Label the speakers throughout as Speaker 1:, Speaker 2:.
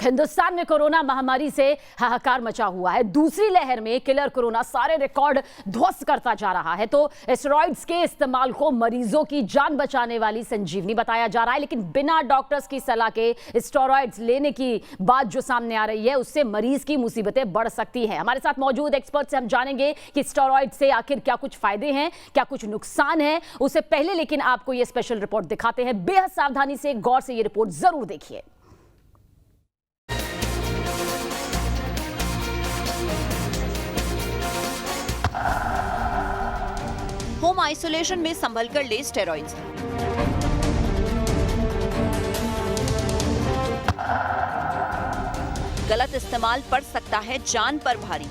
Speaker 1: हिंदुस्तान में कोरोना महामारी से हाहाकार मचा हुआ है। दूसरी लहर में किलर कोरोना सारे रिकॉर्ड ध्वस्त करता जा रहा है। तो स्टेरॉइड्स के इस्तेमाल को मरीजों की जान बचाने वाली संजीवनी बताया जा रहा है, लेकिन बिना डॉक्टर्स की सलाह के स्टेरॉइड्स लेने की बात जो सामने आ रही है, उससे मरीज की मुसीबतें बढ़ सकती हैं। हमारे साथ मौजूद एक्सपर्ट से हम जानेंगे कि स्टेरॉइड से आखिर क्या कुछ फायदे हैं, क्या कुछ नुकसान है। उससे पहले लेकिन आपको ये स्पेशल रिपोर्ट दिखाते हैं। बेहद सावधानी से, गौर से ये रिपोर्ट जरूर देखिए।
Speaker 2: होम आइसोलेशन में संभल कर ले स्टेरॉइड्स। गलत इस्तेमाल पड़ सकता है जान पर भारी।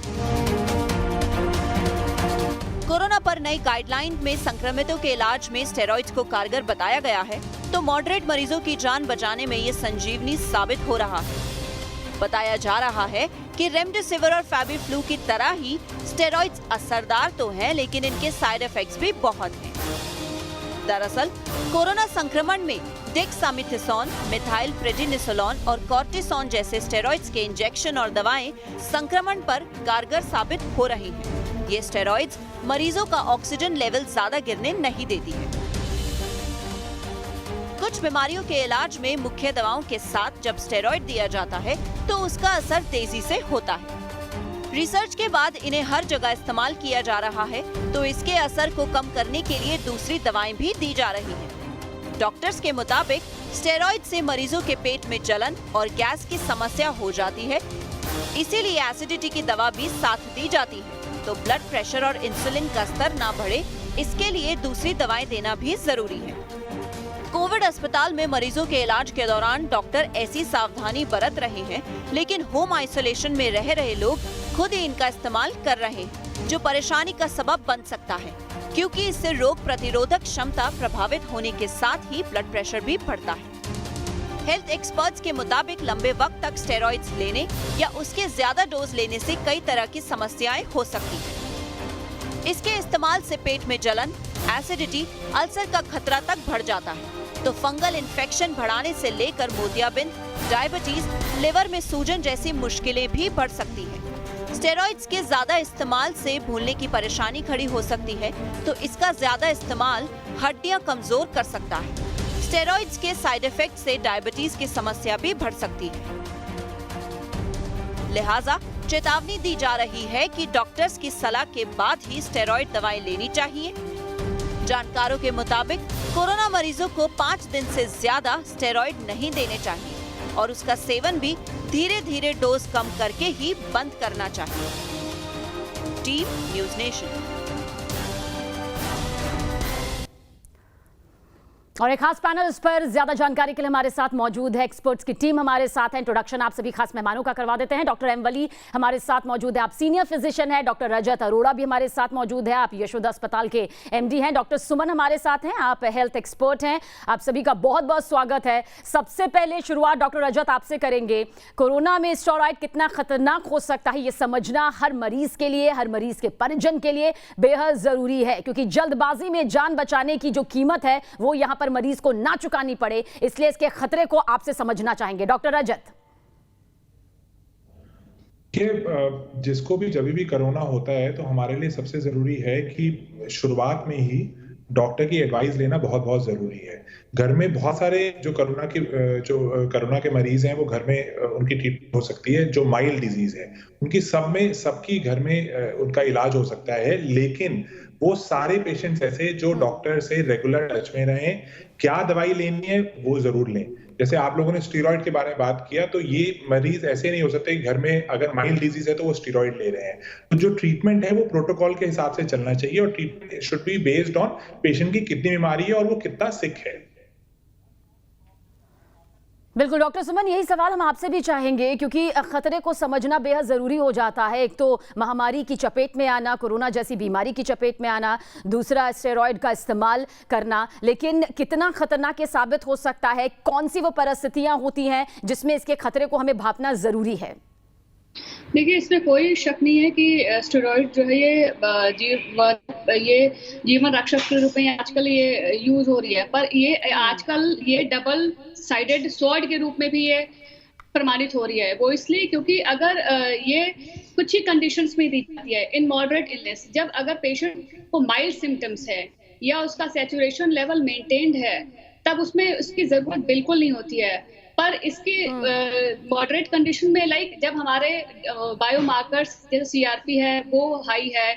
Speaker 2: कोरोना पर नई गाइडलाइन में संक्रमितों के इलाज में स्टेरॉइड्स को कारगर बताया गया है, तो मॉडरेट मरीजों की जान बचाने में ये संजीवनी साबित हो रहा है। बताया जा रहा है कि रेमडेसिविर और फैबीफ्लू की तरह ही स्टेरॉइड्स असरदार तो हैं, लेकिन इनके साइड इफेक्ट्स भी बहुत हैं। दरअसल कोरोना संक्रमण में डेक्सामेथासोन, मिथाइल प्रेडनिसोलोन और कॉर्टिसोन जैसे स्टेरॉइड्स के इंजेक्शन और दवाएं संक्रमण पर कारगर साबित हो रही हैं। ये स्टेरॉइड्स मरीजों का ऑक्सीजन लेवल ज्यादा गिरने नहीं देती है। कुछ बीमारियों के इलाज में मुख्य दवाओं के साथ जब स्टेरॉइड दिया जाता है तो उसका असर तेजी से होता है। रिसर्च के बाद इन्हें हर जगह इस्तेमाल किया जा रहा है, तो इसके असर को कम करने के लिए दूसरी दवाएं भी दी जा रही हैं। डॉक्टर्स के मुताबिक स्टेरॉइड से मरीजों के पेट में जलन और गैस की समस्या हो जाती है, इसीलिए एसिडिटी की दवा भी साथ दी जाती है। तो ब्लड प्रेशर और इंसुलिन का स्तर ना बढ़े, इसके लिए दूसरी दवाएं देना भी जरूरी है। कोविड अस्पताल में मरीजों के इलाज के दौरान डॉक्टर ऐसी सावधानी बरत रहे हैं, लेकिन होम आइसोलेशन में रह रहे लोग खुद ही इनका इस्तेमाल कर रहे हैं, जो परेशानी का सबब बन सकता है, क्योंकि इससे रोग प्रतिरोधक क्षमता प्रभावित होने के साथ ही ब्लड प्रेशर भी बढ़ता है। हेल्थ एक्सपर्ट्स के मुताबिक लंबे वक्त तक स्टेरॉइड्स लेने या उसके ज्यादा डोज लेने से कई तरह की समस्याएं हो सकती हैं। इसके इस्तेमाल से पेट में जलन, एसिडिटी, अल्सर का खतरा तक बढ़ जाता है, तो फंगल इन्फेक्शन बढ़ाने से लेकर मोतियाबिंद, डायबिटीज, लिवर में सूजन जैसी मुश्किलें भी बढ़ सकती हैं। स्टेरॉइड्स के ज्यादा इस्तेमाल से भूलने की परेशानी खड़ी हो सकती है, तो इसका ज्यादा इस्तेमाल हड्डियां कमजोर कर सकता है। स्टेरॉइड्स के साइड इफेक्ट से डायबिटीज की समस्या भी बढ़ सकती है। लिहाजा चेतावनी दी जा रही है कि डॉक्टर्स की सलाह के बाद ही स्टेरॉइड दवाएं लेनी चाहिए। जानकारों के मुताबिक कोरोना मरीजों को 5 दिन से ज्यादा स्टेरॉइड नहीं देने चाहिए और उसका सेवन भी धीरे धीरे डोज कम करके ही बंद करना चाहिए। Team news nation.
Speaker 1: और एक खास पैनल इस पर ज्यादा जानकारी के लिए हमारे साथ मौजूद है। एक्सपर्ट्स की टीम हमारे साथ है। इंट्रोडक्शन आप सभी खास मेहमानों का करवा देते हैं। डॉक्टर एम वली हमारे साथ मौजूद है, आप सीनियर फिजिशियन है। डॉक्टर रजत अरोड़ा भी हमारे साथ मौजूद है, आप यशोदा अस्पताल के एमडी हैं। डॉक्टर सुमन हमारे साथ हैं, आप हेल्थ एक्सपर्ट हैं। आप सभी का बहुत बहुत स्वागत है। सबसे पहले शुरुआत डॉक्टर रजत आपसे करेंगे। कोरोना में स्टेरॉइड कितना खतरनाक हो सकता है, ये समझना हर मरीज के लिए, हर मरीज के परिजन के लिए बेहद जरूरी है, क्योंकि जल्दबाजी में जान बचाने की जो कीमत है वो यहाँ पर मरीज को ना चुकानी पड़े, इसलिए इसके खतरे को आपसे समझना चाहेंगे। डॉक्टर रजत।
Speaker 3: जिसको भी जब भी कोरोना होता है तो हमारे लिए सबसे जरूरी है कि शुरुआत में ही डॉक्टर की एडवाइस लेना बहुत बहुत जरूरी है। घर में बहुत सारे जो कोरोना के मरीज हैं वो घर में उनकी ट्रीटमेंट हो सकती है। जो माइल्ड डिजीज है उनकी सबकी घर में उनका इलाज हो सकता है, लेकिन वो सारे पेशेंट्स ऐसे जो डॉक्टर से रेगुलर टच में रहें, क्या दवाई लेनी है वो जरूर लें। जैसे आप लोगों ने स्टीरॉइड के बारे में बात किया, तो ये मरीज ऐसे नहीं हो सकते कि घर में अगर माइल्ड डिजीज है तो वो स्टीरॉइड ले रहे हैं। तो जो ट्रीटमेंट है वो प्रोटोकॉल के हिसाब से चलना चाहिए और treatment should be based on patient की कितनी बीमारी है और वो कितना सिक है।
Speaker 1: बिल्कुल डॉक्टर सुमन, यही सवाल हम आपसे भी चाहेंगे, क्योंकि खतरे को समझना बेहद ज़रूरी हो जाता है। एक तो महामारी की चपेट में आना, कोरोना जैसी बीमारी की चपेट में आना, दूसरा स्टेरॉइड का इस्तेमाल करना, लेकिन कितना खतरनाक ये साबित हो सकता है, कौन सी वो परिस्थितियां होती हैं जिसमें इसके खतरे को हमें भांपना ज़रूरी है?
Speaker 4: देखिए, इसमें कोई शक नहीं है कि स्टेरॉइड जो है ये जीवन रक्षक के रूप में आजकल ये यूज हो रही है, पर ये आजकल ये डबल साइडेड स्वॉर्ड के रूप में भी ये प्रमाणित हो रही है। वो इसलिए क्योंकि अगर ये कुछ ही कंडीशंस में दी जाती है, इन मॉडरेट इलनेस, जब अगर पेशेंट को माइल्ड सिम्टम्स है या उसका सैचुरेशन लेवल मेंटेन्ड है, तब उसमें उसकी जरूरत बिल्कुल नहीं होती है। पर इसकी मॉडरेट कंडीशन में, लाइक जब हमारे बायोमार्कर्स जैसे सीआरपी है वो हाई है,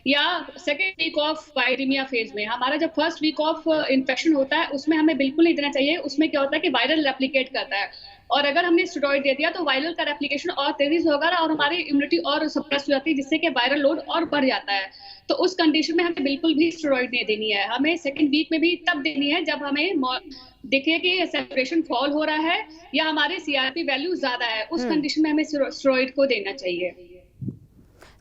Speaker 4: या second week of viraemia phase में, हमारा जब फर्स्ट वीक ऑफ इन्फेक्शन होता है उसमें हमें बिल्कुल नहीं देना चाहिए। उसमें क्या होता है कि वायरल रेप्लिकेट करता है, और अगर हमने स्टेरॉइड दे दिया तो वायरल का रेप्लिकेशन और तेजी से होगा और हमारी इम्यूनिटी और सप्रेस हो जाती है, जिससे कि वायरल लोड और बढ़ जाता है। तो उस कंडीशन में हमें बिल्कुल भी स्टेरॉइड नहीं देनी है। हमें सेकंड वीक में भी तब देनी है जब हमें दिखे कि सैचुरेशन फॉल हो रहा है या हमारे सीआरपी वैल्यू ज्यादा है, उस कंडीशन में हमें स्टेरॉइड को देना चाहिए।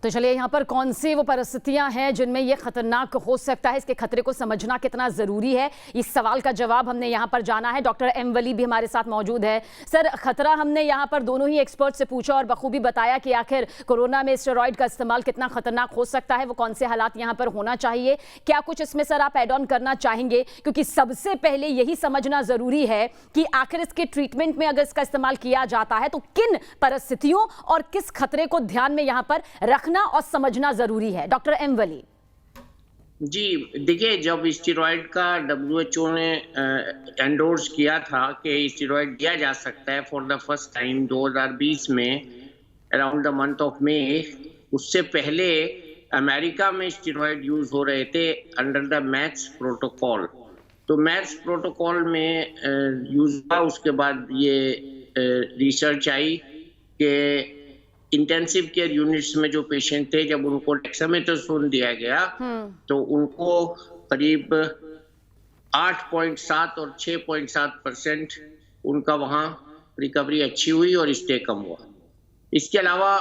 Speaker 1: तो चलिए, यहाँ पर कौन सी वो परिस्थितियां हैं जिनमें ये खतरनाक हो सकता है, इसके खतरे को समझना कितना जरूरी है, इस सवाल का जवाब हमने यहाँ पर जाना है। डॉक्टर एम वली भी हमारे साथ मौजूद है। सर, खतरा हमने यहाँ पर दोनों ही एक्सपर्ट से पूछा और बखूबी बताया कि आखिर कोरोना में स्टेरॉइड का इस्तेमाल कितना खतरनाक हो सकता है, वो कौन से हालात यहाँ पर होना चाहिए। क्या कुछ इसमें सर आप एड ऑन करना चाहेंगे? क्योंकि सबसे पहले यही समझना जरूरी है कि आखिर इसके ट्रीटमेंट में अगर इसका इस्तेमाल किया जाता है तो किन परिस्थितियों और किस खतरे को ध्यान में यहाँ पर रखना और समझना जरूरी है। डॉक्टर एम वली
Speaker 5: जी, देखिए, जब स्टेरॉइड का WHO ने एंडोर्स किया था कि स्टेरॉइड दिया जा सकता है फॉर द फर्स्ट टाइम 2020 में around the month of May, उससे पहले अमेरिका में स्टेरॉइड यूज हो रहे थे अंडर द मैथ्स प्रोटोकॉल। तो मैथ्स प्रोटोकॉल में यूज हुआ, उसके बाद ये रिसर्च आई कि इंटेंसिव केयर यूनिट्स में जो पेशेंट थे, जब उनको डेक्सामेथासोन दिया गया तो उनको करीब 8.7 और 6.7% उनका वहाँ रिकवरी अच्छी हुई और स्टे कम हुआ। इसके अलावा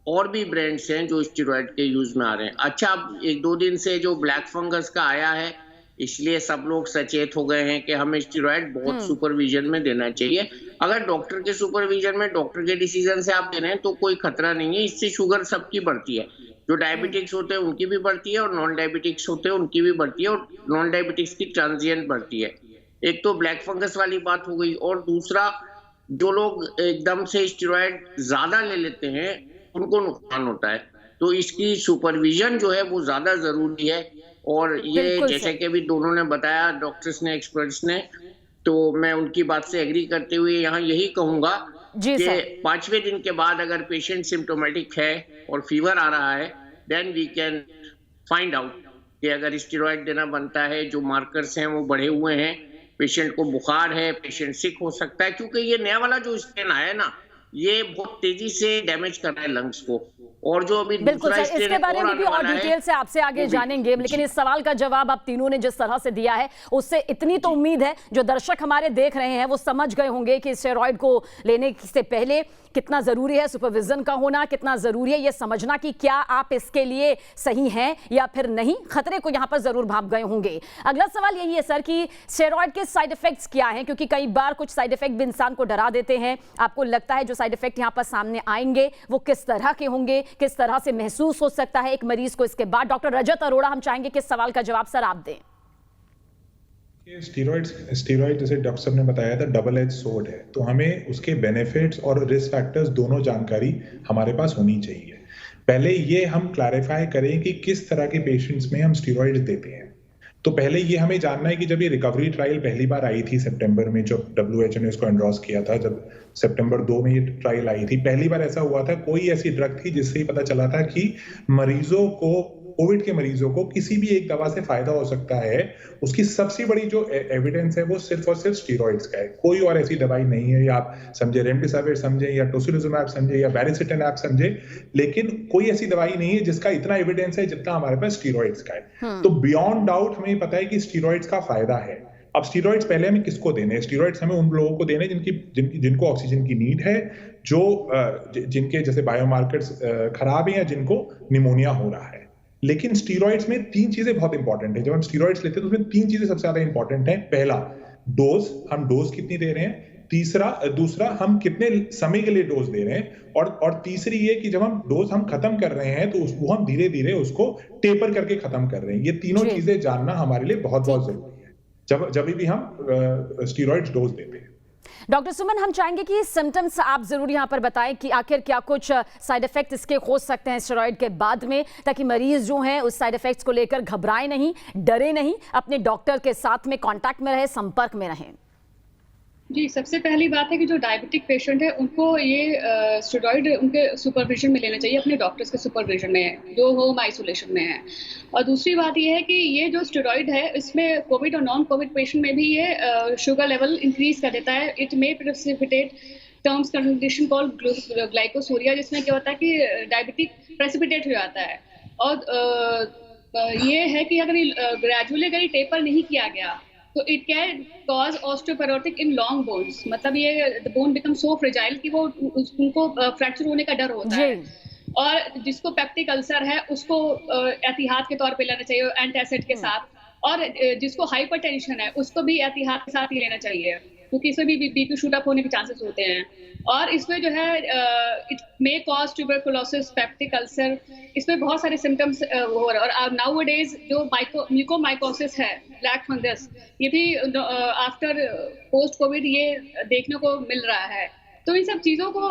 Speaker 5: और भी ब्रांड्स हैं जो स्टेरॉइड के यूज में आ रहे हैं। अच्छा, अब 1-2 दिन से जो ब्लैक फंगस का आया है, इसलिए सब लोग सचेत हो गए हैं कि हमें स्टेरॉइड बहुत सुपरविजन में देना चाहिए। अगर डॉक्टर के सुपरविजन में, डॉक्टर के डिसीजन से आप दे रहे हैं तो कोई खतरा नहीं है। इससे शुगर सबकी बढ़ती है, जो डायबिटिक्स होते हैं उनकी भी बढ़ती है और नॉन डायबिटिक्स होते हैं उनकी भी बढ़ती है, और नॉन डायबिटिक्स की ट्रांजिएंट बढ़ती है। एक तो ब्लैक फंगस वाली बात हो गई, और दूसरा, जो लोग एकदम से स्टेरॉइड ज्यादा ले लेते हैं उनको नुकसान होता है। तो इसकी सुपरविजन जो है वो ज्यादा जरूरी है। और ये जैसे कि भी दोनों ने बताया, डॉक्टर्स ने, एक्सपर्ट्स ने, तो मैं उनकी बात से एग्री करते हुए यहाँ यही कहूंगा कि 5वें दिन के बाद अगर पेशेंट सिम्टोमेटिक है और फीवर आ रहा है, then we can find out कि अगर स्टेरॉइड देना बनता है। जो मार्कर्स हैं वो बढ़े हुए हैं, पेशेंट को बुखार है, पेशेंट सिक हो सकता है, क्योंकि ये नया वाला जो स्ट्रेन आया है ना, ये बहुत तेजी से डैमेज कर रहा है लंग्स को। और जो अभी
Speaker 1: बिल्कुल सर, इसके बारे में भी और डिटेल से आपसे आगे जानेंगे, लेकिन इस सवाल का जवाब आप तीनों ने जिस तरह से दिया है उससे इतनी तो उम्मीद है जो दर्शक हमारे देख रहे हैं वो समझ गए होंगे कि स्टेरॉइड को लेने से पहले कितना जरूरी है सुपरविजन का होना, कितना जरूरी है ये समझना कि क्या आप इसके लिए सही हैं या फिर नहीं। खतरे को यहाँ पर जरूर भाप गए होंगे। अगला सवाल यही है सर कि स्टेरॉइड के साइड इफेक्ट्स क्या हैं, क्योंकि कई बार कुछ साइड इफेक्ट भी इंसान को डरा देते हैं। आपको लगता है जो साइड इफेक्ट यहाँ पर सामने आएंगे वो किस तरह के होंगे, किस तरह से महसूस हो सकता है एक मरीज को इसके बाद? डॉक्टर रजत अरोड़ा, हम चाहेंगे कि इस सवाल का जवाब सर आप दें।
Speaker 3: स्टीरॉइड जैसे डॉक्टर साहब ने बताया था डबल एज सोर्ड है, तो हमें उसके बेनिफिट्स और रिस्क फैक्टर्स दोनों जानकारी हमारे पास होनी चाहिए। पहले ये हम क्लैरिफाई करें कि किस तरह के पेशेंट्स में हम स्टीरॉइड देते हैं। तो पहले ये हमें जानना है कि जब ये रिकवरी ट्रायल पहली बार आई थी सितंबर में, जब WHO ने इसको एंडोर्स किया था, जब सितंबर 2 में ये ट्रायल आई थी, पहली बार ऐसा हुआ था, कोई ऐसी ड्रग थी जिससे ही पता चला था कि मरीजों को, कोविड के मरीजों को किसी भी एक दवा से फायदा हो सकता है। उसकी सबसे बड़ी जो एविडेंस है वो सिर्फ और सिर्फ स्टीरॉइड्स का है, कोई और ऐसी दवाई नहीं है। या आप समझे रेमडेसिविर समझे, या टोसिलिजुमैब समझे, या बैरिसिटेनेब समझे, लेकिन कोई ऐसी दवाई नहीं है जिसका इतना एविडेंस है जितना हमारे पास स्टीरॉइड्स का है। तो बियॉन्ड डाउट हमें पता है कि स्टीरॉइड्स का फायदा है। अब स्टीरॉइड्स पहले हमें किसको देने हैं? स्टीरॉइड्स हमें उन लोगों को देने जिनको ऑक्सीजन की नीड है, जो जिनके जैसे बायोमार्कर्स खराब है या जिनको निमोनिया हो रहा है। लेकिन स्टीरॉइड्स में 3 चीजें बहुत इंपॉर्टेंट है। जब हम स्टीरॉइड्स लेते हैं तो उसमें 3 चीजें सबसे ज्यादा इंपॉर्टेंट है। पहला, डोज, हम डोज कितनी दे रहे हैं। दूसरा, हम कितने समय के लिए डोज दे रहे हैं। और तीसरी ये कि जब हम डोज खत्म कर रहे हैं तो वो हम धीरे धीरे उसको टेपर करके खत्म कर रहे हैं। ये तीनों चीजें जानना हमारे लिए बहुत बहुत जरूरी है जब भी हम स्टीरॉइड्स डोज देते हैं।
Speaker 1: डॉक्टर सुमन, हम चाहेंगे कि सिम्टम्स आप जरूर यहाँ पर बताएं कि आखिर क्या कुछ साइड इफेक्ट इसके हो सकते हैं स्टेरॉइड के बाद में, ताकि मरीज जो हैं उस साइड इफेक्ट्स को लेकर घबराए नहीं, डरे नहीं, अपने डॉक्टर के साथ में कांटेक्ट में रहे, संपर्क में रहें।
Speaker 4: जी, सबसे पहली बात है कि जो डायबिटिक पेशेंट है उनको ये स्टेरॉइड उनके सुपरविजन में लेना चाहिए, अपने डॉक्टर्स के सुपरविजन में, जो होम आइसोलेशन में है। और दूसरी बात ये है कि ये जो स्टेरॉइड है इसमें कोविड और नॉन कोविड पेशेंट में भी ये शुगर लेवल इंक्रीज कर देता है। It may precipitate terms condition called glycosuria, जिसमें क्या होता है कि डायबिटिक प्रेसिपिटेट हो जाता है। और ये है कि अगर ग्रेजुअली अगर टेपर नहीं किया गया तो it can cause osteoporotic in long bones, मतलब ये the bone become so fragile कि वो उनको फ्रैक्चर होने का डर होता है। और जिसको पेप्टिक अल्सर है उसको एहतियात के तौर पे लेना चाहिए एंटासिड के साथ, और जिसको हाइपरटेंशन है उसको भी एहतियात के साथ ही लेना चाहिए, क्योंकि इसमें भी बीपी शूट अप होने के चांसेस होते हैं। और इसमें जो है it may cause tuberculosis, peptic ulcer, इसमें बहुत सारे सिम्टम्स हो रहे हैं। और नाउ डेज जो म्यूकोमाइकोसिस है, ब्लैक फंगस, ये भी आफ्टर पोस्ट कोविड ये देखने को मिल रहा है। तो इन सब चीज़ों को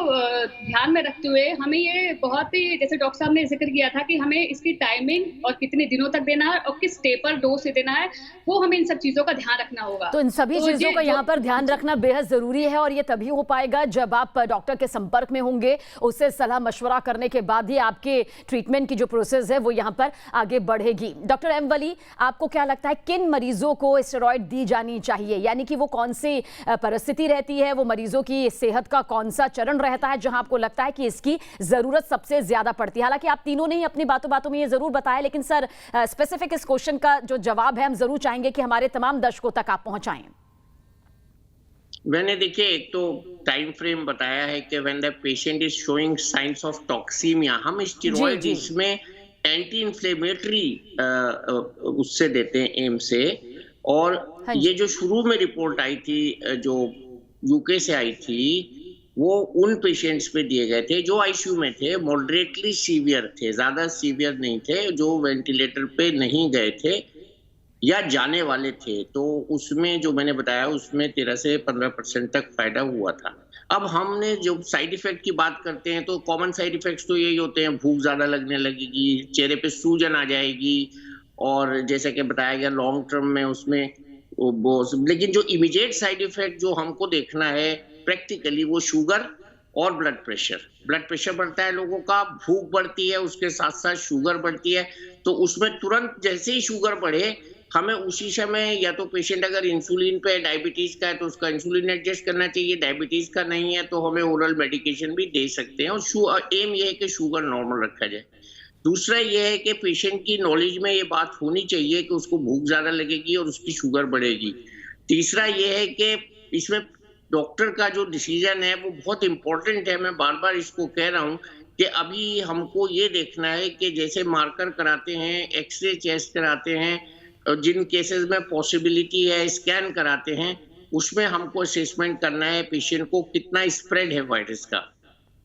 Speaker 4: ध्यान में रखते हुए हमें ये बहुत ही, जैसे डॉक्टर साहब ने जिक्र किया था कि हमें इसकी टाइमिंग और कितने दिनों तक देना है और किस टेपर डोज से देना है, वो हमें इन सब चीज़ों का ध्यान रखना होगा।
Speaker 1: तो इन सभी चीज़ों का यहाँ पर ध्यान रखना बेहद ज़रूरी है, और ये तभी हो पाएगा जब आप डॉक्टर के संपर्क में होंगे, उससे सलाह मशवरा करने के बाद ही आपके ट्रीटमेंट की जो प्रोसेस है वो यहाँ पर आगे बढ़ेगी। डॉक्टर एम वली, आपको क्या लगता है किन मरीजों को स्टेरॉइड दी जानी चाहिए, यानी कि वो कौन सी परिस्थिति रहती है, वो मरीजों की सेहत का कौन सा चरण रहता है जहां आपको लगता है कि इसकी जरूरत सबसे ज्यादा पड़ती है? हालांकि आप तीनों ने ही अपनी बातों में ये जरूर बताया, लेकिन सर स्पेसिफिक इस क्वेश्चन का जो जवाब है हम जरूर चाहेंगे कि हमारे तमाम दर्शकों तक आप पहुंचाएं।
Speaker 5: मैंने देखिए एक तो टाइम फ्रेम बताया है कि when the patient is showing science of toxaemia, हम स्टेरॉइड इसमें एंटी इन्फ्लेमेटरी उससे देते हैं एम से। और ये जो शुरू में रिपोर्ट आई थी जो यूके से आई थी, वो उन पेशेंट्स पे दिए गए थे जो आईसीयू में थे, मॉडरेटली सीवियर थे, ज्यादा सीवियर नहीं थे, जो वेंटिलेटर पे नहीं गए थे या जाने वाले थे। तो उसमें जो मैंने बताया उसमें 13 से 15% तक फायदा हुआ था। अब हमने जो साइड इफेक्ट की बात करते हैं तो कॉमन साइड इफेक्ट्स तो यही होते हैं, भूख ज्यादा लगने लगेगी, चेहरे पे सूजन आ जाएगी, और जैसे कि बताया गया लॉन्ग टर्म में उसमें लेकिन जो इमीडिएट साइड इफेक्ट जो हमको देखना है प्रैक्टिकली वो शुगर और ब्लड प्रेशर बढ़ता है लोगों का, भूख बढ़ती है, उसके साथ साथ शुगर बढ़ती है। तो उसमें तुरंत जैसे ही शुगर बढ़े हमें उसी समय, या तो पेशेंट अगर इंसुलिन पे डायबिटीज का है तो उसका इंसुलिन एडजस्ट करना चाहिए, डायबिटीज का नहीं है तो हमें ओरल मेडिकेशन भी दे सकते हैं। और एम ये है कि शुगर नॉर्मल रखा जाए। दूसरा ये है कि पेशेंट की नॉलेज में ये बात होनी चाहिए कि उसको भूख ज्यादा लगेगी और उसकी शुगर बढ़ेगी। तीसरा ये है कि इसमें डॉक्टर का जो डिसीजन है वो बहुत इंपॉर्टेंट है। मैं बार बार इसको कह रहा हूँ कि अभी हमको ये देखना है कि जैसे मार्कर कराते हैं, एक्सरे चेस्ट कराते हैं, और जिन केसेस में पॉसिबिलिटी है स्कैन कराते हैं, उसमें हमको असेसमेंट करना है पेशेंट को कितना स्प्रेड है वायरस का।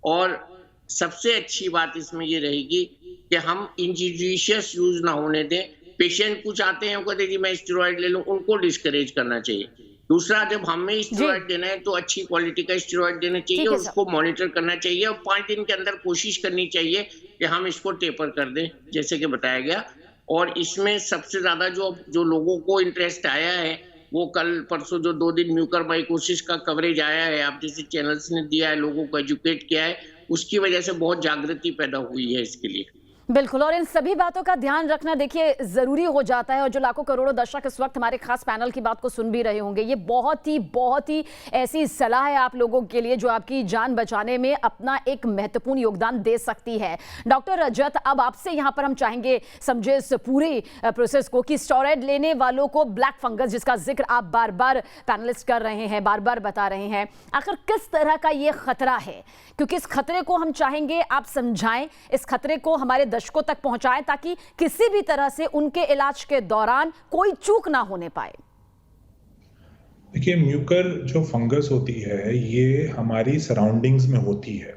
Speaker 5: और सबसे अच्छी बात इसमें ये रहेगी कि हम इंजुडिशियस यूज ना होने दें। पेशेंट कुछ आते हैं, वो कहते हैं कि मैं स्टेरॉइड ले लूं, उनको डिस्करेज करना चाहिए। दूसरा, जब हमें स्टेरॉइड देना है तो अच्छी क्वालिटी का स्टेरॉइड देना चाहिए और उसको मॉनिटर करना चाहिए, और 5 दिन के अंदर कोशिश करनी चाहिए कि हम इसको टेपर कर दें जैसे कि बताया गया। और इसमें सबसे ज्यादा जो लोगों को इंटरेस्ट आया है वो कल परसों जो 2 दिन म्यूकरमाइकोसिस का कवरेज आया है, आप जैसे चैनल्स ने दिया है, लोगों को एजुकेट किया है, उसकी वजह से बहुत जागृति पैदा हुई है इसके लिए।
Speaker 1: बिल्कुल, और इन सभी बातों का ध्यान रखना देखिए जरूरी हो जाता है। और जो लाखों करोड़ों दर्शक इस वक्त हमारे खास पैनल की बात को सुन भी रहे होंगे, ये बहुत ही ऐसी सलाह है आप लोगों के लिए जो आपकी जान बचाने में अपना एक महत्वपूर्ण योगदान दे सकती है। डॉक्टर रजत, अब आपसे यहाँ पर हम चाहेंगे समझे इस पूरी प्रोसेस को कि स्टेरॉइड लेने वालों को ब्लैक फंगस, जिसका जिक्र आप बार बार पैनलिस्ट कर रहे हैं, बार बार बता रहे हैं, आखिर किस तरह का ये खतरा है? क्योंकि इस खतरे को हम चाहेंगे आप समझाएं, इस खतरे को हमारे दर्शकों तक पहुंचाएं, ताकि किसी भी तरह से उनके इलाज के दौरान कोई चूक ना होने पाए।
Speaker 3: देखिए, म्यूकर जो फंगस होती है ये हमारी सराउंडिंग्स में होती है।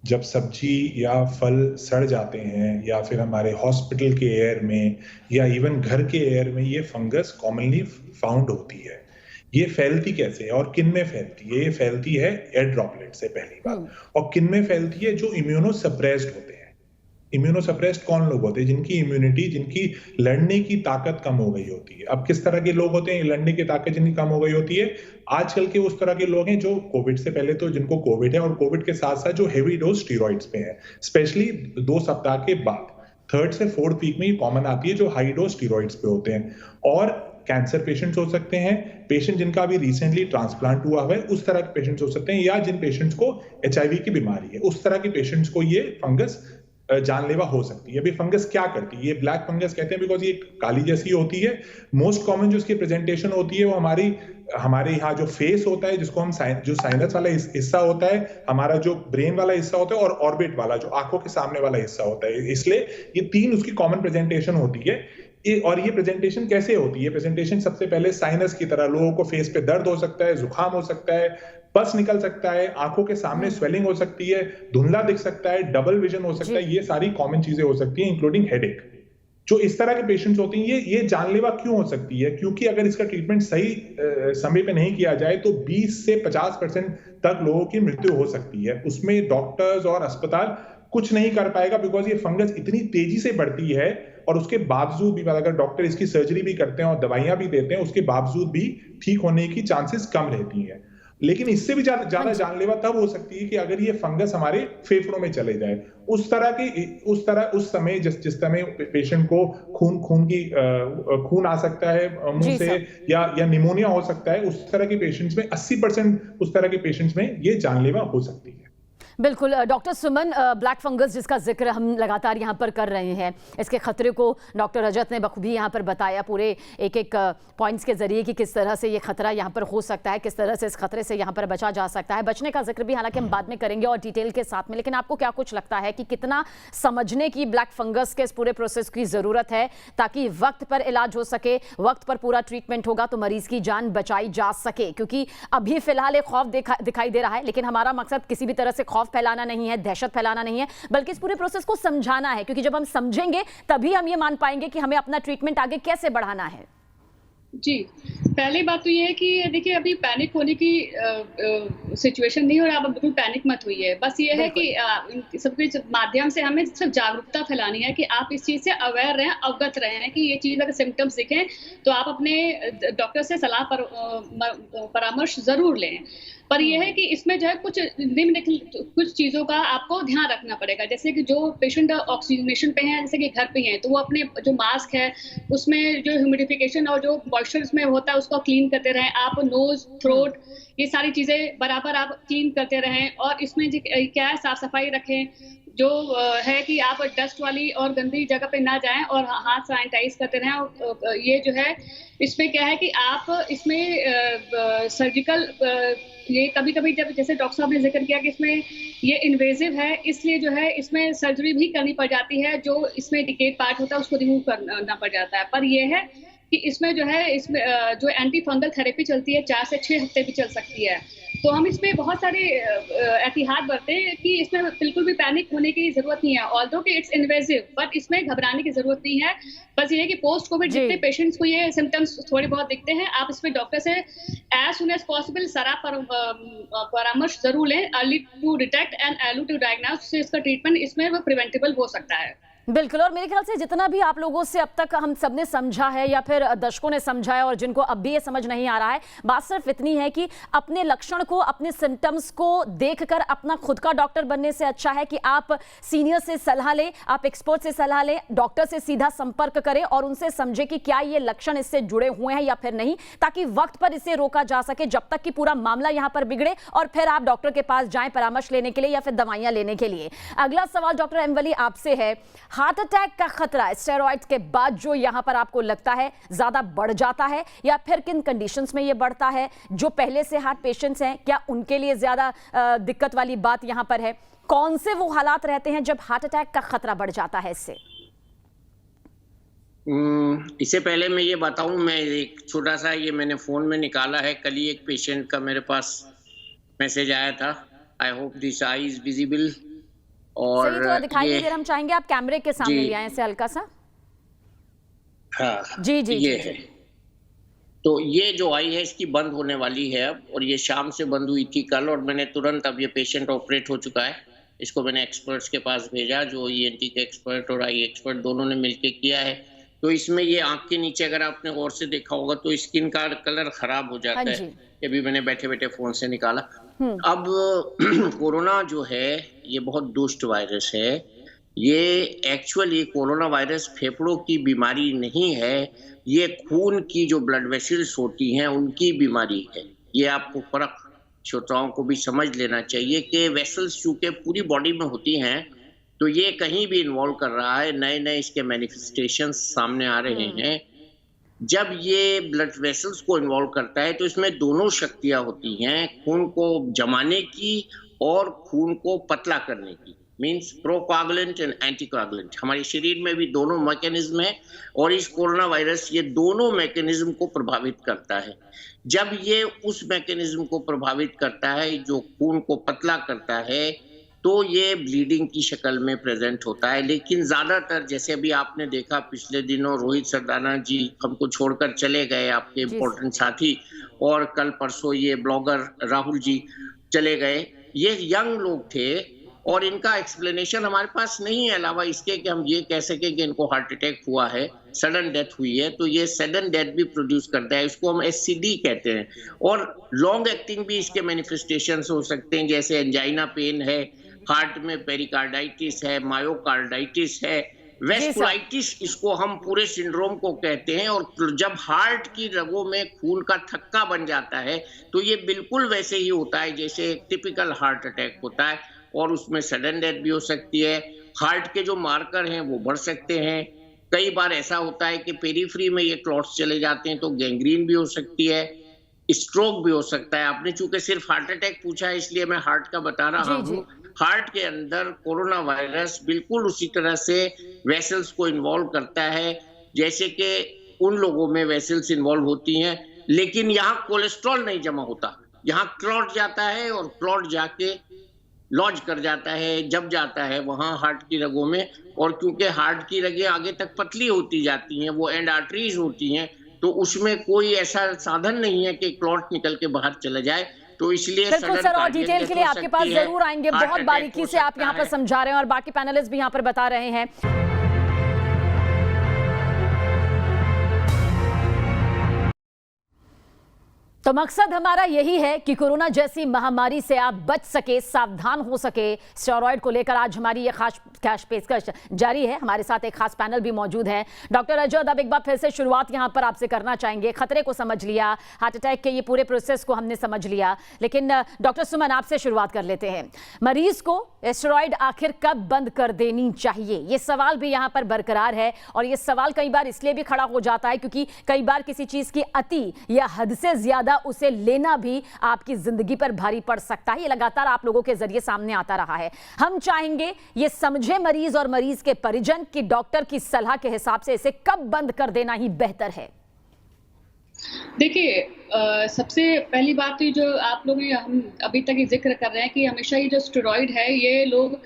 Speaker 3: जब सब्जी या फल सड़ जाते हैं या फिर हमारे हॉस्पिटल के एयर में या इवन घर के एयर में ये फंगस कॉमनली फाउंड होती है। ये फैलती कैसे है और किन में फैलती है? ये फैलती है एयर ड्रॉपलेट से, पहली बात। और किन में फैलती है? जो इम्यूनो सप्रेस्ड होते हैं। इम्यूनो सप्रेस्ड कौन लोग होते हैं? जिनकी इम्यूनिटी, जिनकी लड़ने की ताकत कम हो गई होती है। अब किस तरह के लोग होते हैं लड़ने की ताकत जिनकी कम हो गई होती है? आजकल के उस तरह के लोग हैं जो कोविड से पहले तो जिनको कोविड है और कोविड के साथ साथ जो हेवी डोज स्टीरॉइड्स पे है, स्पेशली 2 सप्ताह के बाद 3rd से 4th वीक में ये कॉमन आती है, जो हाई डोज स्टीरॉइड्स पे होते हैं। और कैंसर पेशेंट्स हो सकते हैं, पेशेंट जिनका अभी रिसेंटली ट्रांसप्लांट हुआ है उस तरह के पेशेंट्स हो सकते हैं, या जिन पेशेंट्स को HIV की बीमारी है उस तरह के पेशेंट्स को ये फंगस जानलेवा हो सकती है। अभी फंगस क्या करती है? ये ब्लैक फंगस कहते हैं बिकॉज ये काली जैसी होती है। मोस्ट कॉमन जो इसकी प्रेजेंटेशन होती है वो हमारे यहाँ जो फेस होता है, जिसको हम जो साइनस वाला हिस्सा होता है, हमारा जो ब्रेन वाला हिस्सा होता है, और ऑर्बिट वाला जो आंखों के सामने वाला हिस्सा होता है। इसलिए ये 3 उसकी कॉमन प्रेजेंटेशन होती है। और ये प्रेजेंटेशन कैसे होती है? प्रेजेंटेशन सबसे पहले साइनस की तरह, लोगों को फेस पे दर्द हो सकता है, जुकाम हो सकता है, पस निकल सकता है, आंखों के सामने स्वेलिंग हो सकती है, धुंधला दिख सकता है, डबल विजन हो सकता है। ये सारी कॉमन चीजें हो सकती हैं, इंक्लूडिंग हेडेक। जो इस तरह के पेशेंट्स होते हैं ये जानलेवा क्यों हो सकती है? क्योंकि अगर इसका ट्रीटमेंट सही समय पे नहीं किया जाए तो 20 से 50% तक लोगों की मृत्यु हो सकती है। उसमें डॉक्टर्स और अस्पताल कुछ नहीं कर पाएगा, बिकॉज ये फंगस इतनी तेजी से बढ़ती है। और उसके बावजूद भी अगर डॉक्टर इसकी सर्जरी भी करते हैं और दवाइयां भी देते हैं, उसके बावजूद भी ठीक होने की चांसेस कम रहती हैं। लेकिन इससे भी ज्यादा जानलेवा तब हो सकती है कि अगर ये फंगस हमारे फेफड़ों में चले जाए। उस समय जिस समय पेशेंट को खून आ सकता है मुंह से, या निमोनिया हो सकता है, उस तरह के पेशेंट्स में 80% उस तरह के पेशेंट्स में ये जानलेवा हो सकती है।
Speaker 1: बिल्कुल डॉक्टर सुमन, ब्लैक फंगस जिसका जिक्र हम लगातार यहाँ पर कर रहे हैं, इसके खतरे को डॉक्टर रजत ने बखूबी यहाँ पर बताया पूरे एक पॉइंट्स के जरिए कि किस तरह से ये खतरा यहाँ पर हो सकता है, किस तरह से इस खतरे से यहाँ पर बचा जा सकता है। बचने का जिक्र भी हालांकि हम बाद में करेंगे और डिटेल के साथ में, लेकिन आपको क्या कुछ लगता है कि कितना समझने की ब्लैक फंगस के इस पूरे प्रोसेस की ज़रूरत है ताकि वक्त पर इलाज हो सके, वक्त पर पूरा ट्रीटमेंट होगा तो मरीज की जान बचाई जा सके? क्योंकि अभी फिलहाल एक खौफ दिखाई दे रहा है, लेकिन हमारा मकसद किसी भी तरह से खौफ फैलाना नहीं है, दहशत फैलाना नहीं है, बल्कि इस पूरे प्रोसेस को समझाना है। क्योंकि जब हम समझेंगे तभी हम ये मान पाएंगे कि हमें अपना ट्रीटमेंट आगे कैसे बढ़ाना है।
Speaker 4: जी, पहली बात तो ये है कि देखिए अभी पैनिक होने की सिचुएशन नहीं, और आप बिल्कुल पैनिक मत होइए। बस ये है कि सबके माध्यम से हमें सिर्फ जागरूकता फैलानी है कि आप इस चीज़ से अवेयर रहें, अवगत रहें कि ये चीज़ अगर सिम्टम्स दिखें तो आप अपने डॉक्टर से सलाह परामर्श ज़रूर लें। पर यह है कि इसमें जो है कुछ चीज़ों का आपको ध्यान रखना पड़ेगा। जैसे कि जो पेशेंट ऑक्सीजनेशन पे हैं, जैसे कि घर पे हैं, तो वो अपने जो मास्क है उसमें जो ह्यूमिडिफिकेशन और जो मॉइस्चर उसमें होता है उसको क्लीन करते रहें। आप नोज, थ्रोट, ये सारी चीज़ें बराबर आप क्लीन करते रहें। और इसमें क्या है, साफ सफाई रखें। जो है कि आप डस्ट वाली और गंदी जगह पे ना जाएं और हाथ सैनिटाइज करते रहें। और ये जो है इसमें क्या है कि आप इसमें सर्जिकल ये कभी-कभी जब जैसे डॉक्टर साहब ने जिक्र किया कि इसमें ये इन्वेजिव है, इसलिए जो है इसमें सर्जरी भी करनी पड़ जाती है। जो इसमें डिकेट पार्ट होता है उसको रिमूव करना पड़ जाता है। पर ये है कि इसमें जो है इसमें जो एंटी फंगल थेरेपी चलती है 4 से 6 हफ्ते भी चल सकती है। तो हम इसमें बहुत सारे एहतियात बरतें कि इसमें बिल्कुल भी पैनिक होने की जरूरत नहीं है। ऑल्दो कि इट्स इन्वेजिव, बट इसमें घबराने की जरूरत नहीं है। बस ये है कि पोस्ट कोविड जितने पेशेंट्स को ये सिम्टम्स थोड़े बहुत दिखते हैं, आप इसमें डॉक्टर से एज सुन एज पॉसिबल सलाह परामर्श जरूर लें। Early to detect and early to diagnose, इसका ट्रीटमेंट इसमें वो प्रिवेंटेबल हो सकता है।
Speaker 1: बिल्कुल, और मेरे ख्याल से जितना भी आप लोगों से अब तक हम सब ने समझा है या फिर दर्शकों ने समझा है और जिनको अब भी ये समझ नहीं आ रहा है, बात सिर्फ इतनी है कि अपने लक्षण को, अपने सिम्टम्स को देखकर अपना खुद का डॉक्टर बनने से अच्छा है कि आप सीनियर से सलाह लें, आप एक्सपर्ट से सलाह लें, डॉक्टर से सीधा संपर्क करें और उनसे समझे कि क्या ये लक्षण इससे जुड़े हुए हैं या फिर नहीं, ताकि वक्त पर इसे रोका जा सके जब तक कि पूरा मामला यहाँ पर बिगड़े और फिर आप डॉक्टर के पास जाएं परामर्श लेने के लिए या फिर दवाइयां लेने के लिए। अगला सवाल डॉक्टर एम वली आपसे है, हार्ट अटैक का खतरा स्टेरॉइड्स के बाद जो यहां पर आपको लगता है ज्यादा बढ़ जाता है या फिर किन कंडीशंस में यह बढ़ता है? जो पहले से हार्ट पेशेंट्स हैं, क्या उनके लिए ज्यादा दिक्कत वाली बात यहां पर है? कौन से वो हालात रहते हैं जब हार्ट अटैक का खतरा बढ़ जाता है इससे?
Speaker 5: इससे पहले मैं ये बताऊं, मैं एक छोटा सा ये मैंने फोन में निकाला है। कल ही एक पेशेंट का मेरे पास मैसेज आया था। I hope this I is visible. और
Speaker 1: सही तो दिखाई नहीं दे रहा, हम चाहेंगे आप कैमरे के सामने ले आए इसे हल्का सा।
Speaker 5: हाँ
Speaker 1: जी जी
Speaker 5: ये
Speaker 1: जी,
Speaker 5: है। तो ये जो आई है इसकी बंद होने वाली है अब, और ये शाम से बंद हुई थी कल, और मैंने तुरंत, अब ये पेशेंट ऑपरेट हो चुका है, इसको मैंने एक्सपर्ट्स के पास भेजा, जो ईएनटी के एक्सपर्ट और आई एक्सपर्ट दोनों ने मिलकर किया है। तो इसमें ये आंख के नीचे अगर आपने गौर से देखा होगा तो स्किन का कलर खराब हो जाता है। ये भी मैंने बैठे बैठे फोन से निकाला। अब कोरोना जो है ये बहुत दुष्ट वायरस है। ये एक्चुअली कोरोना वायरस फेफड़ों की बीमारी नहीं है, ये खून की जो ब्लड वेसल्स होती हैं उनकी बीमारी है। ये आपको फर्क श्रोताओं को भी समझ लेना चाहिए कि वेसल्स चूंकि पूरी बॉडी में होती हैं तो ये कहीं भी इन्वॉल्व कर रहा है, नए नए इसके मैनिफेस्टेशंस सामने आ रहे हैं। जब ये ब्लड वेसल्स को इन्वॉल्व करता है तो इसमें दोनों शक्तियां होती हैं, खून को जमाने की और खून को पतला करने की, मीन्स प्रोकोआगुलेंट एंड एंटीकोआगुलेंट। हमारे शरीर में भी दोनों मैकेनिज्म है और इस कोरोना वायरस ये दोनों मैकेनिज्म को प्रभावित करता है। जब ये उस मैकेनिज्म को प्रभावित करता है जो खून को पतला करता है तो ये ब्लीडिंग की शक्ल में प्रेजेंट होता है। लेकिन ज्यादातर, जैसे अभी आपने देखा पिछले दिनों रोहित सरदाना जी हमको छोड़कर चले गए, आपके इम्पोर्टेंट साथी, और कल परसों ये ब्लॉगर राहुल जी चले गए। ये यंग लोग थे और इनका एक्सप्लेनेशन हमारे पास नहीं है, अलावा इसके कि हम ये कह सके कि इनको हार्ट अटैक हुआ है, सडन डेथ हुई है। तो ये सडन डेथ भी प्रोड्यूस करता है, इसको हम एससीडी कहते हैं। और लॉन्ग एक्टिंग भी इसके मैनिफेस्टेशंस हो सकते हैं, जैसे एंजाइना पेन है, हार्ट में पेरिकार्डाइटिस है, मायोकार्डाइटिस है, वेस्कुलाइटिस इसको हम पूरे सिंड्रोम को कहते हैं। और जब हार्ट की रगों में खून का थक्का बन जाता है तो ये बिल्कुल वैसे ही होता है जैसे एक टिपिकल हार्ट अटैक होता है, और उसमें सडन डेथ भी हो सकती है। हार्ट के जो मार्कर हैं वो बढ़ सकते हैं। कई बार ऐसा होता है कि पेरिफेरी में ये क्लॉट्स चले जाते हैं तो गैंग्रीन भी हो सकती है, स्ट्रोक भी हो सकता है। आपने चूंकि सिर्फ हार्ट अटैक पूछा है इसलिए मैं हार्ट का बता रहा हूँ। हार्ट के अंदर कोरोना वायरस बिल्कुल उसी तरह से वेसल्स को इन्वॉल्व करता है जैसे कि उन लोगों में वेसल्स इन्वॉल्व होती हैं, लेकिन यहाँ कोलेस्ट्रॉल नहीं जमा होता, यहाँ क्लॉट जाता है और क्लॉट जाके लॉज कर जाता है, जब जाता है वहां हार्ट की रगों में। और क्योंकि हार्ट की रगें आगे तक पतली होती जाती हैं, वो एंड आर्टरीज होती हैं, तो उसमें कोई ऐसा साधन नहीं है कि क्लॉट निकल के बाहर चला जाए। तो इसलिए
Speaker 1: बिल्कुल सर, और डिटेल के लिए आपके पास जरूर आएंगे। बहुत बारीकी से आप यहाँ पर समझा रहे हैं और बाकी पैनलिस्ट भी यहाँ पर बता रहे हैं। तो मकसद हमारा यही है कि कोरोना जैसी महामारी से आप बच सके, सावधान हो सके। स्टेरॉइड को लेकर आज हमारी ये खास पेशकश जारी है। हमारे साथ एक खास पैनल भी मौजूद है। डॉक्टर रजत, अब एक बार फिर से शुरुआत यहाँ पर आपसे करना चाहेंगे। खतरे को समझ लिया, हार्ट अटैक के ये पूरे प्रोसेस को हमने समझ लिया, लेकिन डॉक्टर सुमन आपसे शुरुआत कर लेते हैं। मरीज को स्टेरॉइड आखिर कब बंद कर देनी चाहिए, ये सवाल भी यहाँ पर बरकरार है। और ये सवाल कई बार इसलिए भी खड़ा हो जाता है क्योंकि कई बार किसी चीज की अति या हद से ज्यादा उसे लेना भी आपकी जिंदगी पर भारी पड़ सकता है। ये लगातार आप लोगों के जरिए सामने आता रहा है। हम चाहेंगे ये समझे मरीज और मरीज के परिजन की डॉक्टर की सलाह के हिसाब से इसे कब बंद कर देना ही बेहतर है।
Speaker 4: देखिए, सबसे पहली बात तो जो आप लोग हम अभी तक जिक्र कर रहे हैं कि हमेशा ये जो स्टेरॉइड है, ये लोग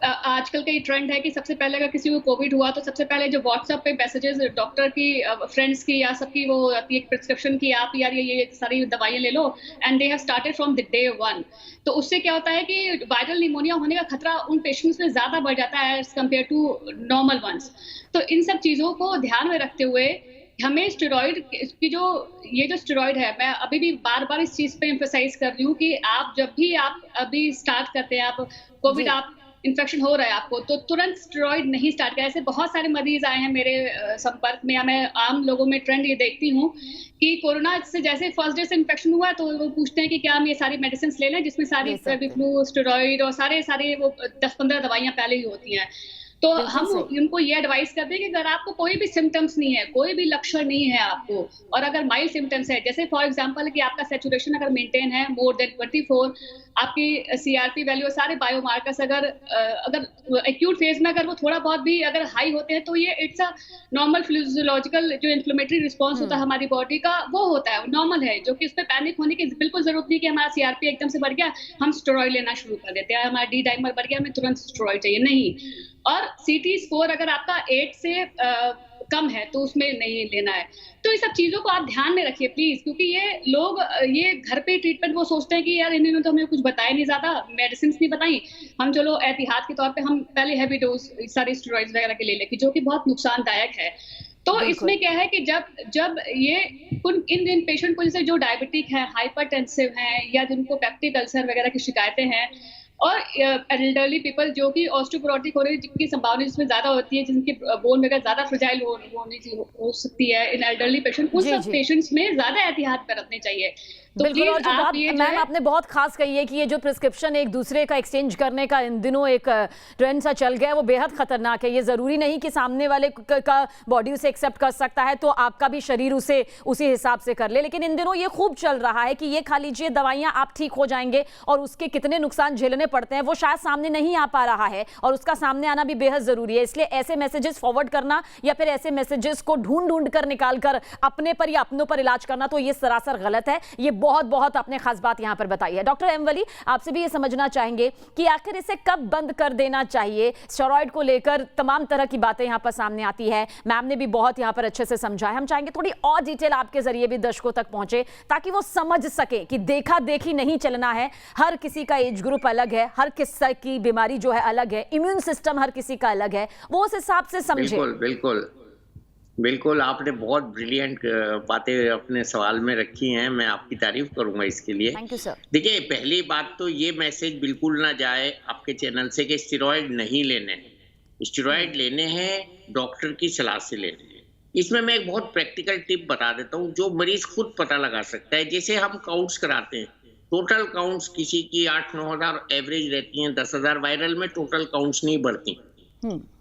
Speaker 4: आजकल का ये ट्रेंड है कि सबसे पहले अगर किसी को कोविड हुआ तो सबसे पहले जो व्हाट्सएप पे मैसेजेस डॉक्टर की, फ्रेंड्स की या सबकी वो आती है प्रिस्क्रिप्शन की, आप यार ये सारी दवाइयाँ ले लो, and they have started from the day 1। तो उससे क्या होता है कि वायरल निमोनिया होने का खतरा उन पेशेंट्स में ज्यादा बढ़ जाता है as compare to normal ones. तो इन सब चीजों को ध्यान में रखते हुए हमें स्टेरॉइड की ये जो स्टेरॉइड है, मैं अभी भी बार बार इस चीज पे एम्फसाइज कर रही हूँ कि आप जब भी आप अभी स्टार्ट करते हैं, आप कोविड आप इन्फेक्शन हो रहा है आपको, तो तुरंत स्टेरॉइड नहीं स्टार्ट करें। ऐसे बहुत सारे मरीज आए हैं मेरे संपर्क में, या मैं आम लोगों में ट्रेंड ये देखती हूँ कि कोरोना से जैसे फर्स्ट डे से इन्फेक्शन हुआ तो वो पूछते हैं कि क्या हम ये सारी मेडिसिन ले लें, जिसमें सारी फ्लू, स्टेरॉइड और सारे वो 10-15 दवाइयाँ पहले ही होती हैं। तो हम उनको ये एडवाइस करते हैं कि अगर आपको कोई भी सिम्टम्स नहीं है, कोई भी लक्षण नहीं है आपको, और अगर माइल्ड सिम्टम्स है, जैसे फॉर एग्जांपल कि आपका सैचुरेशन अगर मेंटेन है मोर देन 24, आपकी सीआरपी वैल्यू, सारे बायोमार्कर्स अगर एक्यूट फेज में अगर वो थोड़ा बहुत भी अगर हाई होते हैं, तो ये इट्स अ नॉर्मल फिजियोलॉजिकल जो इन्फ्लेमेटरी रिस्पॉन्स होता है हमारी बॉडी का, वो होता है, नॉर्मल है, जो कि इस पर पैनिक होने की बिल्कुल जरूरत नहीं कि हमारा सीआरपी एकदम से बढ़ गया हम स्टेरॉइड लेना शुरू कर देते हैं, हमारा डी डाइमर बढ़ गया हमें तुरंत स्टेरॉइड चाहिए, नहीं। और सीटी स्कोर अगर आपका 8 से कम है तो उसमें नहीं लेना है। तो ये सब चीजों को आप ध्यान में रखिए प्लीज, क्योंकि ये लोग ये घर पे ट्रीटमेंट वो सोचते हैं कि यार इन्होंने तो हमें कुछ बताया नहीं, ज्यादा मेडिसिन नहीं बताई, हम चलो एहतियात के तौर पे हम पहले हैवी डोज सारे स्टेरॉइड्स वगैरह के ले लें, जो कि बहुत नुकसानदायक है। तो इसमें क्या है कि जब ये इन पेशेंट को, जैसे जो डायबिटिक है, हाइपरटेंसिव हैं, या जिनको पेप्टिक अल्सर वगैरह की शिकायतें हैं, और एल्डरली पीपल जो कि ऑस्टियोपोरोटिक हो रही है, जिनकी संभावना जिसमें ज्यादा होती है, जिनकी बोन वगैरह ज्यादा फ्रेजाइल हो सकती है इन एल्डरली पेशेंट, उन सब पेशेंट्स में ज्यादा एहतियात बरतने चाहिए। तो
Speaker 1: बिल्कुल, और जो बात मैम आपने बहुत खास कही है कि ये जो प्रिस्क्रिप्शन एक दूसरे का एक्सचेंज करने का इन दिनों एक ट्रेंड सा चल गया है, वो बेहद खतरनाक है। ये जरूरी नहीं कि सामने वाले का बॉडी उसे एक्सेप्ट कर सकता है तो आपका भी शरीर उसे उसी हिसाब से कर ले, लेकिन इन दिनों ये खूब चल रहा है कि ये खा लीजिए दवाइयां, आप ठीक हो जाएंगे, और उसके कितने नुकसान झेलने पड़ते हैं वो शायद सामने नहीं आ पा रहा है, और उसका सामने आना भी बेहद जरूरी है। इसलिए ऐसे मैसेजेस फॉरवर्ड करना या फिर ऐसे मैसेजेस को ढूंढ कर निकाल कर अपने पर या अपनों पर इलाज करना, तो ये सरासर गलत है। ये बहुत आपने खास बात यहां पर बताई है। डॉक्टर एम वली, आपसे भी ये समझना चाहेंगे कि आखिर इसे कब बंद कर देना चाहिए? स्टेरॉइड को लेकर तमाम तरह की बातें यहां पर सामने आती है, मैम ने भी बहुत यहां पर अच्छे से समझा है। हम चाहेंगे थोड़ी और डिटेल आपके जरिए भी दर्शकों तक पहुंचे, ताकि वो समझ सके कि देखा देखी नहीं चलना है। हर किसी का एज ग्रुप अलग है, हर किसी की बीमारी जो है अलग है, इम्यून सिस्टम हर किसी का अलग है, वो उस हिसाब से समझे।
Speaker 5: बिल्कुल आपने बहुत ब्रिलियंट बातें अपने सवाल में रखी हैं, मैं आपकी तारीफ करूंगा इसके लिए।
Speaker 1: Thank you sir.
Speaker 5: देखिए, पहली बात तो ये मैसेज बिल्कुल ना जाए आपके चैनल से कि स्टेरॉइड नहीं लेने हैं। स्टेरॉइड लेने हैं, डॉक्टर की सलाह से लेने हैं। इसमें मैं एक बहुत प्रैक्टिकल टिप बता देता हूँ जो मरीज खुद पता लगा सकता है। जैसे हम काउंट्स कराते हैं, टोटल काउंट्स किसी की 8-9 हजार एवरेज रहती हैं, 10,000 वायरल में टोटल काउंट्स नहीं बढ़ती।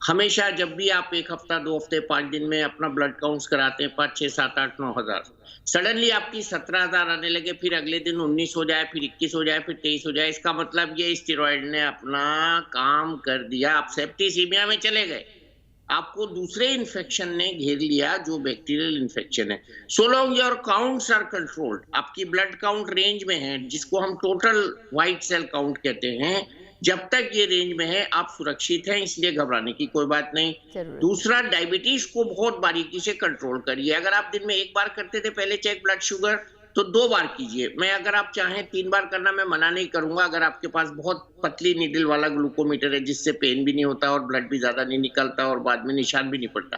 Speaker 5: हमेशा जब भी आप 1 हफ्ता 2 हफ्ते 5 दिन में अपना ब्लड काउंट्स कराते हैं 5, 6, 7, 8, 9 हजार, सडनली आपकी 17,000 आने लगे, फिर अगले दिन 19 हो जाए, फिर 21 हो जाए, फिर 23 हो जाए, इसका मतलब ये स्टेरॉइड ने अपना काम कर दिया, आप सेप्टिसीमिया में चले गए, आपको दूसरे इन्फेक्शन ने घेर लिया जो बैक्टीरियल इन्फेक्शन है। So long your counts are controlled, आपकी ब्लड काउंट रेंज में है, जिसको हम टोटल व्हाइट सेल काउंट कहते हैं, जब तक ये रेंज में है आप सुरक्षित हैं, इसलिए घबराने की कोई बात नहीं। दूसरा, डायबिटीज को बहुत बारीकी से कंट्रोल करिए। अगर आप दिन में 1 बार करते थे पहले चेक ब्लड शुगर, तो 2 बार कीजिए। मैं अगर आप चाहें 3 बार करना मैं मना नहीं करूंगा, अगर आपके पास बहुत पतली नीडल वाला ग्लूकोमीटर है जिससे पेन भी नहीं होता और ब्लड भी ज्यादा नहीं निकलता और बाद में निशान भी नहीं पड़ता।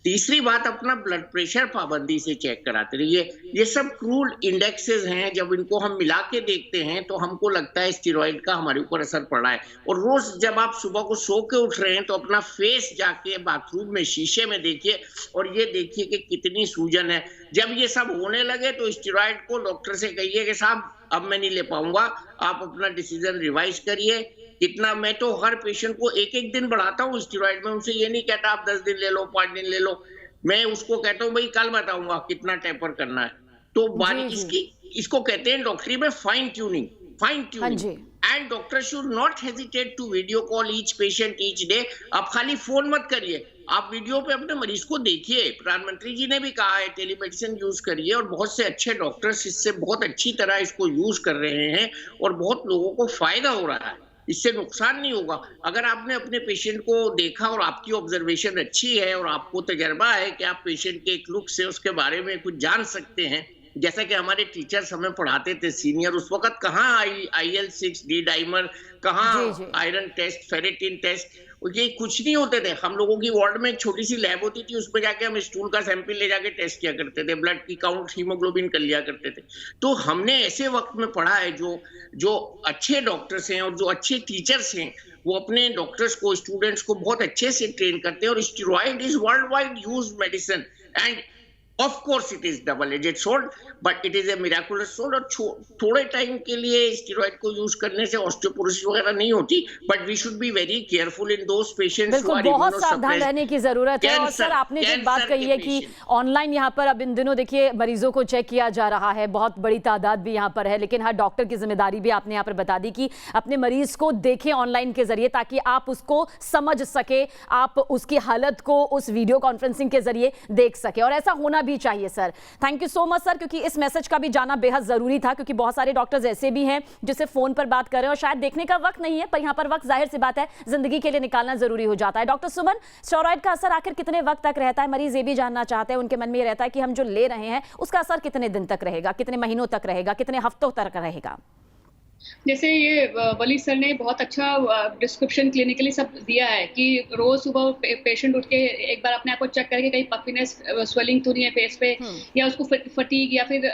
Speaker 5: तीसरी बात, अपना ब्लड प्रेशर पाबंदी से चेक कराते रहिए। ये सब क्रूड इंडेक्सेस हैं, जब इनको हम मिला के देखते हैं तो हमको लगता है स्टेरॉइड का हमारे ऊपर असर पड़ा है। और रोज जब आप सुबह को सो के उठ रहे हैं तो अपना फेस जाके बाथरूम में शीशे में देखिए और ये देखिए कि कितनी सूजन है। जब ये सब होने लगे तो स्टेरॉइड को डॉक्टर से कहिए कि साहब अब मैं नहीं ले पाऊंगा, आप अपना डिसीजन रिवाइज करिए। कितना, मैं तो हर पेशेंट को 1-1 दिन बढ़ाता हूँ स्टेरॉइड में, उनसे ये नहीं कहता आप 10 दिन ले लो, 5 दिन ले लो। मैं उसको कहता हूँ भाई कल बताऊंगा कितना टेपर करना है। तो इसको कहते हैं डॉक्टरी में fine tuning. And doctor should not hesitate to video call each patient each day. आप खाली फोन मत करिए, आप वीडियो पे अपने मरीज को देखिए। प्रधानमंत्री जी ने भी कहा है टेलीमेडिसिन यूज करिए, और बहुत से अच्छे डॉक्टर्स इससे बहुत अच्छी तरह इसको यूज कर रहे हैं और बहुत लोगों को फायदा हो रहा है, इससे नुकसान नहीं होगा। अगर आपने अपने पेशेंट को देखा और आपकी ऑब्जर्वेशन अच्छी है और आपको तजर्बा है कि आप पेशेंट के एक लुक से उसके बारे में कुछ जान सकते हैं, जैसा कि हमारे टीचर्स हमें पढ़ाते थे सीनियर, उस वक्त कहाँ IL-6 डी डाइमर, कहाँ आयरन टेस्ट, फेरेटिन टेस्ट, ये कुछ नहीं होते थे। हम लोगों की वार्ड में एक छोटी सी लैब होती थी, उसमें जाके हम स्टूल का सैंपल ले जाके टेस्ट किया करते थे, ब्लड की काउंट, हीमोग्लोबिन कर लिया करते थे। तो हमने ऐसे वक्त में पढ़ा है, जो अच्छे डॉक्टर्स हैं और जो अच्छे टीचर्स हैं वो अपने डॉक्टर्स को, स्टूडेंट्स को बहुत अच्छे से ट्रेन करते हैं। और steroid is world wide use medicine end of course it is double aged sold, but it is a miraculous sold. और थोड़े टाइम के लिए स्टेरॉइड को यूज करने से ऑस्टियोपोरोसिस वगैरह नहीं होती, but we should be very careful in those patients.
Speaker 1: बिल्कुल, बहुत सावधान रहने की जरूरत है। और सर, आपने जो बात कही है कि ऑनलाइन यहाँ पर अब इन दिनों देखिए मरीजों को चेक किया जा रहा है, बहुत बड़ी तादाद भी यहाँ पर है, लेकिन हर डॉक्टर की जिम्मेदारी भी आपने यहाँ पर बता दी कि अपने मरीज को देखें ऑनलाइन के जरिए, ताकि आप उसको समझ सके, आप उसकी हालत को उस वीडियो कॉन्फ्रेंसिंग के जरिए देख सके। और ऐसा होना भी चाहिए sir. Thank you so much sir, क्योंकि इस मैसेज का भी जाना बेहद जरूरी था, क्योंकि बहुत सारे डॉक्टर्स ऐसे भी हैं जिससे फोन पर बात कर रहे हैं और शायद देखने का वक्त नहीं है, पर यहाँ पर वक्त जाहिर सी बात है जिंदगी के लिए निकालना जरूरी हो जाता है। डॉक्टर सुमन, स्टेरॉइड का असर आखिर कितने वक्त तक रहता है? मरीज ये भी जानना चाहते हैं, उनके मन में ये रहता है कि हम जो ले रहे हैं उसका असर कितने दिन तक रहेगा, कितने महीनों तक रहेगा, कितने हफ्तों तक रहेगा?
Speaker 4: जैसे ये वली सर ने बहुत अच्छा डिस्क्रिप्शन क्लिनिकली सब दिया है कि रोज सुबह पेशेंट उठ के एक बार अपने आप को चेक करके कहीं पफिनेस स्वेलिंग तो नहीं है फेस पे, या उसको फटीग या फिर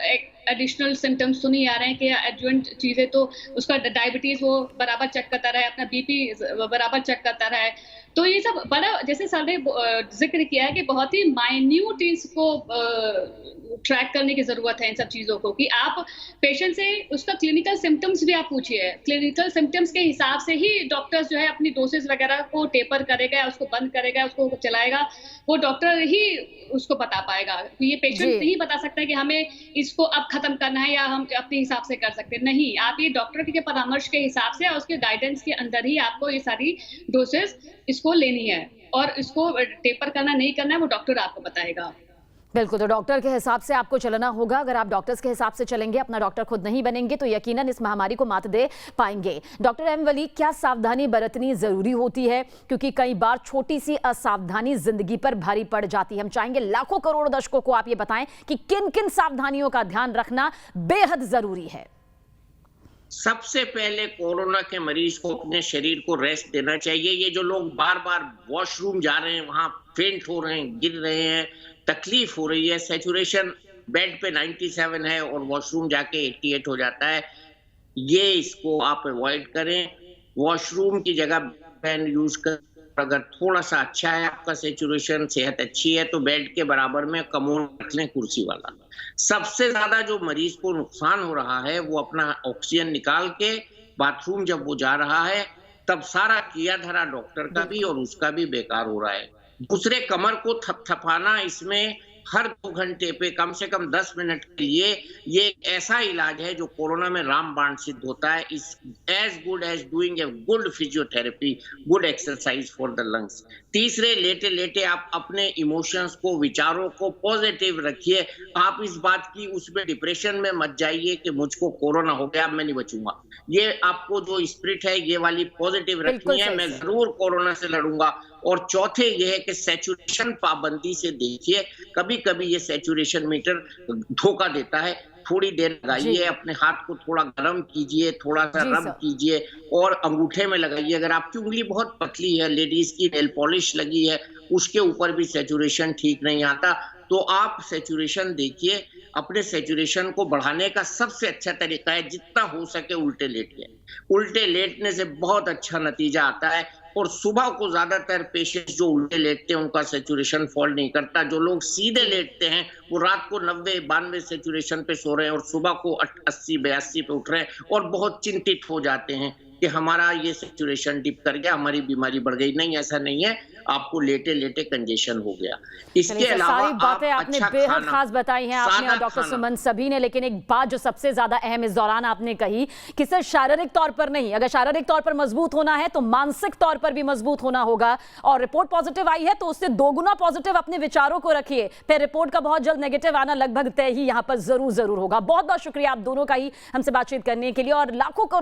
Speaker 4: एडिशनल सिम्टम्स तो नहीं आ रहे हैं कि एडजुएंट चीजें, तो उसका डायबिटीज वो बराबर चेक करता रहे, अपना बीपी बराबर चेक करता रहे। तो ये सब बड़ा, जैसे सर ने जिक्र किया है कि बहुत ही माइन्यूट इसको ट्रैक करने की जरूरत है इन सब चीजों को, कि आप पेशेंट से उसका क्लिनिकल सिम्टम्स भी आप पूछिए, क्लिनिकल सिम्टम्स के हिसाब से ही डॉक्टर्स जो है अपनी डोसेज वगैरह को टेपर करेगा, उसको बंद करेगा, उसको चलाएगा, वो डॉक्टर ही उसको बता पाएगा। ये पेशेंट नहीं बता सकता है कि हमें इसको अब खत्म करना है या हम अपने हिसाब से कर सकते हैं, नहीं, आप ये डॉक्टर के परामर्श के हिसाब से और उसके गाइडेंस के अंदर ही आपको ये सारी डोसेज इसको लेनी है, और इसको टेपर करना नहीं करना है वो डॉक्टर आपको बताएगा।
Speaker 1: बिल्कुल, तो डॉक्टर के हिसाब से आपको चलना होगा। अगर आप डॉक्टर्स के हिसाब से चलेंगे, अपना डॉक्टर खुद नहीं बनेंगे, तो यकीनन इस महामारी को मात दे पाएंगे। डॉक्टर एम वली, क्या सावधानी बरतनी जरूरी होती है? क्योंकि कई बार छोटी सी असावधानी जिंदगी पर भारी पड़ जाती है। हम चाहेंगे लाखों करोड़ दर्शकों को आप ये बताएं कि किन किन सावधानियों का ध्यान रखना बेहद जरूरी है।
Speaker 5: सबसे पहले कोरोना के मरीज को अपने शरीर को रेस्ट देना चाहिए। ये जो लोग बार बार वॉशरूम जा रहे हैं, वहां फेंट हो रहे हैं, गिर रहे हैं, तकलीफ हो रही है, सैचुरेशन बेड पे 97 है और वॉशरूम जाके 88 हो जाता है, ये इसको आप अवॉइड करें। वॉशरूम की जगह फैन यूज कर, अगर थोड़ा सा अच्छा है आपका सैचुरेशन, सेहत अच्छी है, तो बेड के बराबर में कमोड रख लें, कुर्सी वाला। सबसे ज्यादा जो मरीज को नुकसान हो रहा है वो अपना ऑक्सीजन निकाल के बाथरूम जब वो जा रहा है तब सारा किया धरा डॉक्टर का भी और उसका भी बेकार हो रहा है। दूसरे, कमर को थपथपाना, इसमें हर 2 घंटे पे कम से कम 10 मिनट के लिए, ये एक ऐसा इलाज है जो कोरोना में रामबाण सिद्ध होता है। Is as good as doing a good physiotherapy, good exercise for the lungs. तीसरे, लेटे लेटे आप अपने इमोशंस को, विचारों को पॉजिटिव रखिए। आप इस बात की उसमें डिप्रेशन में मत जाइए कि मुझको कोरोना हो गया, अब मैं नहीं बचूंगा। ये आपको जो स्पिरिट है ये वाली पॉजिटिव रखनी है, मैं जरूर कोरोना से लड़ूंगा। और चौथे ये है कि सैचुरेशन पाबंदी से देखिए, कभी कभी ये सैचुरेशन मीटर धोखा देता है। थोड़ी देर लगाइए, अपने हाथ को थोड़ा गर्म कीजिए, थोड़ा सा रब कीजिए और अंगूठे में लगाइए। अगर आपकी उंगली बहुत पतली है, लेडीज की नेल पॉलिश लगी है, उसके ऊपर भी सैचुरेशन ठीक नहीं आता, तो आप सैचुरेशन देखिए। अपने सैचुरेशन को बढ़ाने का सबसे अच्छा तरीका है जितना हो सके उल्टे लेटिए। उल्टे लेटने से बहुत अच्छा नतीजा आता है। और सुबह को ज्यादातर पेशेंट्स जो उल्टे लेटते हैं उनका सैचुरेशन फॉल नहीं करता। जो लोग सीधे लेटते हैं वो रात को 90-92 सैचुरेशन पे सो रहे हैं और सुबह को 80-82 पे उठ रहे हैं और बहुत चिंतित हो जाते हैं कि हमारा ये सैचुरेशन डिप कर गया, हमारी बीमारी बढ़ गई। नहीं, ऐसा नहीं है, आपको लेटे लेटे कंजेशन हो गया। इसके अलावा
Speaker 1: सारी बातें आपने बेहद खास बताई हैं, आपने और डॉक्टर सुमन सभी ने। लेकिन एक बात जो सबसे ज्यादा अहम इस दौरान आपने कही कि सिर्फ शारीरिक तौर पर नहीं, अगर शारीरिक तौर पर मजबूत होना है तो मानसिक तौर पर भी मजबूत होना होगा। और रिपोर्ट पॉजिटिव आई है तो उससे 2 गुना पॉजिटिव अपने विचारों को रखिए, फिर रिपोर्ट का बहुत जल्द नेगेटिव आना लगभग तय ही यहां पर जरूर होगा। बहुत बहुत शुक्रिया आप दोनों का ही हमसे बातचीत करने के लिए, और लाखों